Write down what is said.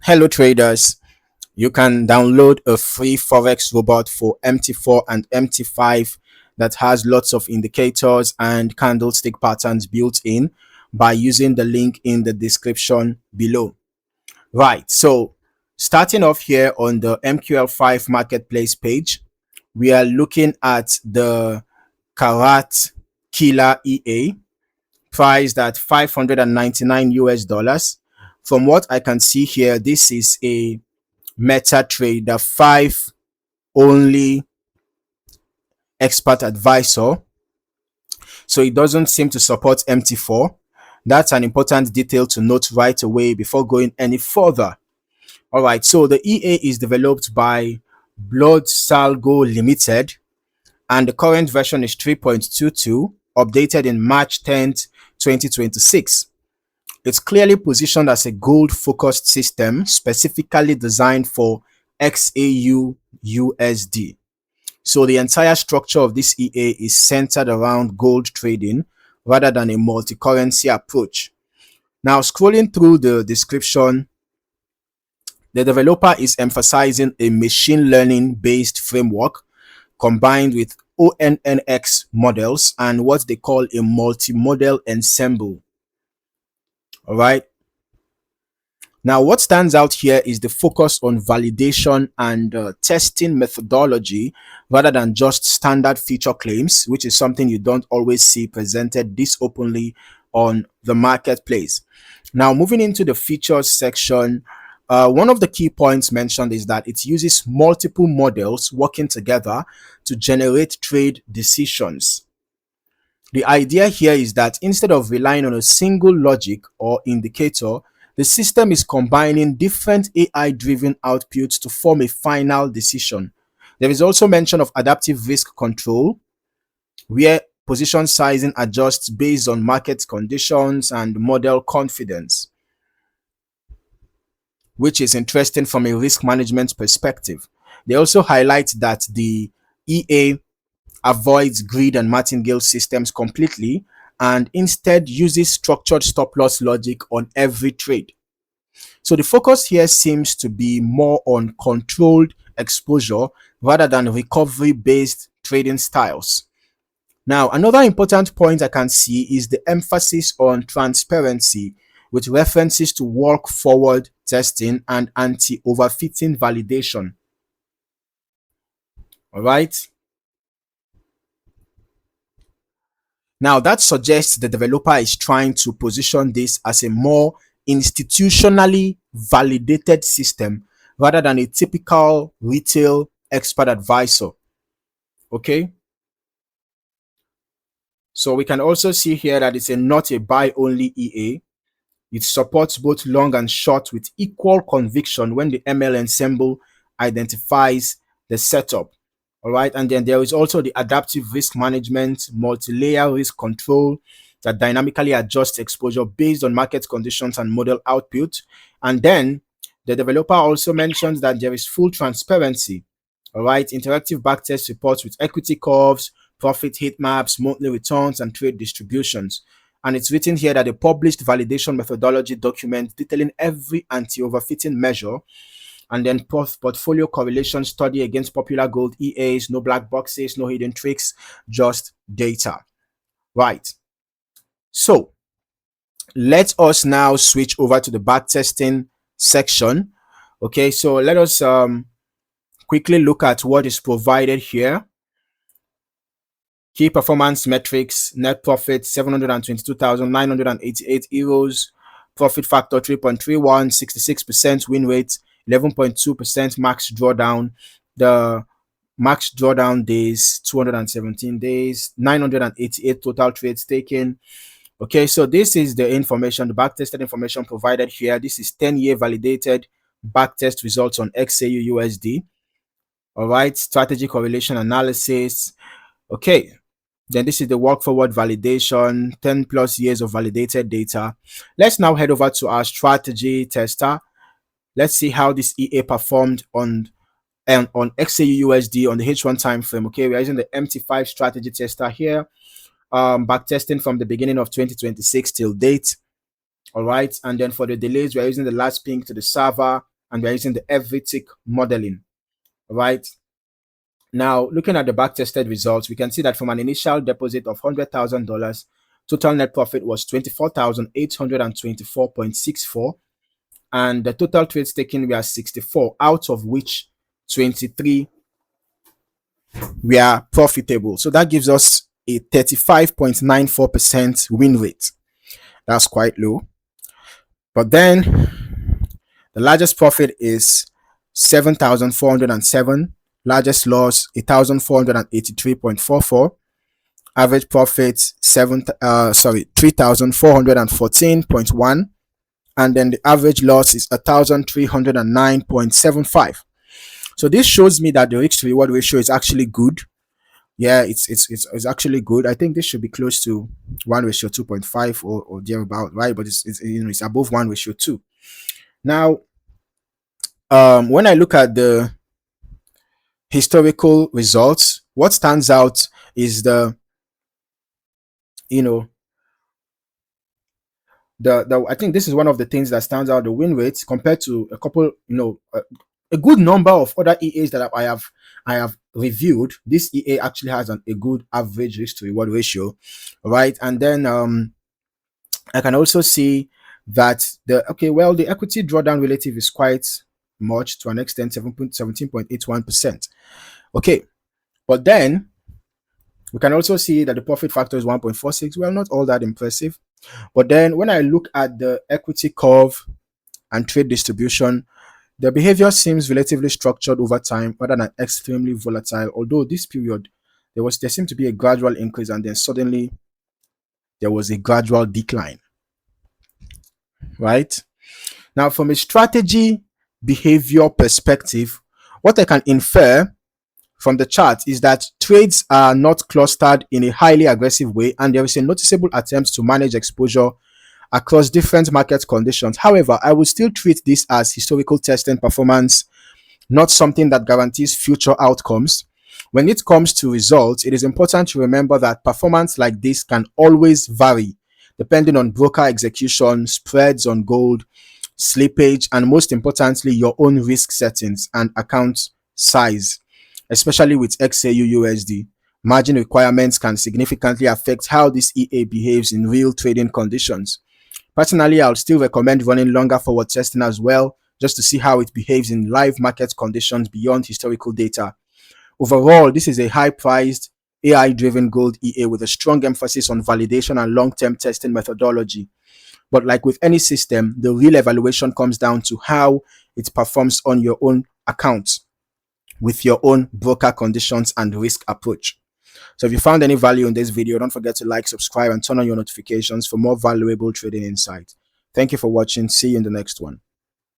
Hello traders, you can download a free Forex robot for MT4 and MT5 that has lots of indicators and candlestick patterns built in by using the link in the description below. Right, so starting off here on the MQL5 Marketplace page, we are looking at the Karat Killer EA priced at 599 US dollars. From what I can see here, this is a MetaTrader 5 only expert advisor, so it doesn't seem to support MT4. That's an important detail to note right away before going any further. All right, so the EA is developed by Blood Salgo Limited, and the current version is 3.22, updated in March 10th, 2026. It's clearly positioned as a gold-focused system specifically designed for XAUUSD. So the entire structure of this EA is centered around gold trading rather than a multi-currency approach. Now, scrolling through the description, the developer is emphasizing a machine learning based framework combined with ONNX models and what they call a multi-model ensemble. All right. Now, what stands out here is the focus on validation and testing methodology rather than just standard feature claims, which is something you don't always see presented this openly on the marketplace. Now, moving into the features section, one of the key points mentioned is that it uses multiple models working together to generate trade decisions. The idea here is that instead of relying on a single logic or indicator, the system is combining different AI-driven outputs to form a final decision. There is also mention of adaptive risk control, where position sizing adjusts based on market conditions and model confidence, which is interesting from a risk management perspective. They also highlight that the EA avoids grid and martingale systems completely and instead uses structured stop loss logic on every trade. So the focus here seems to be more on controlled exposure rather than recovery based trading styles. Now, another important point I can see is the emphasis on transparency with references to walk forward testing and anti overfitting validation. All right. Now, that suggests the developer is trying to position this as a more institutionally validated system rather than a typical retail expert advisor. Okay. So we can also see here that it's not a buy only EA. It supports both long and short with equal conviction when the ML ensemble identifies the setup. All right. And then there is also the adaptive risk management, multi-layer risk control that dynamically adjusts exposure based on market conditions and model output. And then the developer also mentions that there is full transparency. All right. Interactive backtest reports with equity curves, profit heat maps, monthly returns, and trade distributions. And it's written here that a published validation methodology document detailing every anti-overfitting measure, and then portfolio correlation study against popular gold EAs, no black boxes, no hidden tricks, just data. Right. So let us now switch over to the backtesting section. Okay, so let us quickly look at what is provided here. Key performance metrics: net profit 722,988 euros, profit factor 3.31, 66% win rate, 11.2% max drawdown. The max drawdown days 217 days, 988 total trades taken. Okay, so this is the information, the backtested information provided here. This is 10-year validated backtest results on XAUUSD. All right, strategy correlation analysis. Okay, then this is the walk forward validation, 10 plus years of validated data. Let's now head over to our strategy tester. Let's see how this EA performed on XAUUSD on the H1 time frame. Okay, we're using the MT5 strategy tester here. Back testing from the beginning of 2026 till date. All right. And then for the delays, we're using the last ping to the server, and we're using the every tick modeling. All right. Now, looking at the backtested results, we can see that from an initial deposit of $100,000, total net profit was 24,824.64, and the total trades taken were 64, out of which 23 were profitable. So that gives us a 35.94% win rate. That's quite low. But then the largest profit is 7,407. Largest loss 1,483.44. Average profit 3,414.1, and then the average loss is 1,309.75. So this shows me that the risk to reward ratio is actually good. Yeah, it's actually good. I think this should be close to 1:2.5 or thereabout, right? But it's above 1:2. Now, when I look at the historical results, what stands out is the I think this is one of the things that stands out, the win rates compared to a couple, a good number of other EAs that I have reviewed. This EA actually has a good average risk to reward ratio, right? And then I can also see that the equity drawdown relative is quite much, to an extent, 17.81%. Okay, but then we can also see that the profit factor is 1.46. Well, not all that impressive. But then when I look at the equity curve and trade distribution, the behavior seems relatively structured over time rather than extremely volatile. Although this period, there seemed to be a gradual increase, and then suddenly there was a gradual decline. Right? Now, from a strategy behavior perspective, what I can infer from the chart is that trades are not clustered in a highly aggressive way, and there is a noticeable attempt to manage exposure across different market conditions. However, I will still treat this as historical testing performance, not something that guarantees future outcomes. When it comes to results, it is important to remember that performance like this can always vary depending on broker execution, spreads on gold, slippage, and most importantly, your own risk settings and account size. Especially with XAUUSD, margin requirements can significantly affect how this EA behaves in real trading conditions. Personally, I would still recommend running longer forward testing as well, just to see how it behaves in live market conditions beyond historical data. Overall, this is a high-priced, AI-driven gold EA with a strong emphasis on validation and long-term testing methodology. But like with any system, the real evaluation comes down to how it performs on your own account, with your own broker conditions and risk approach. So if you found any value in this video, don't forget to like, subscribe, and turn on your notifications for more valuable trading insights. Thank you for watching. See you in the next one.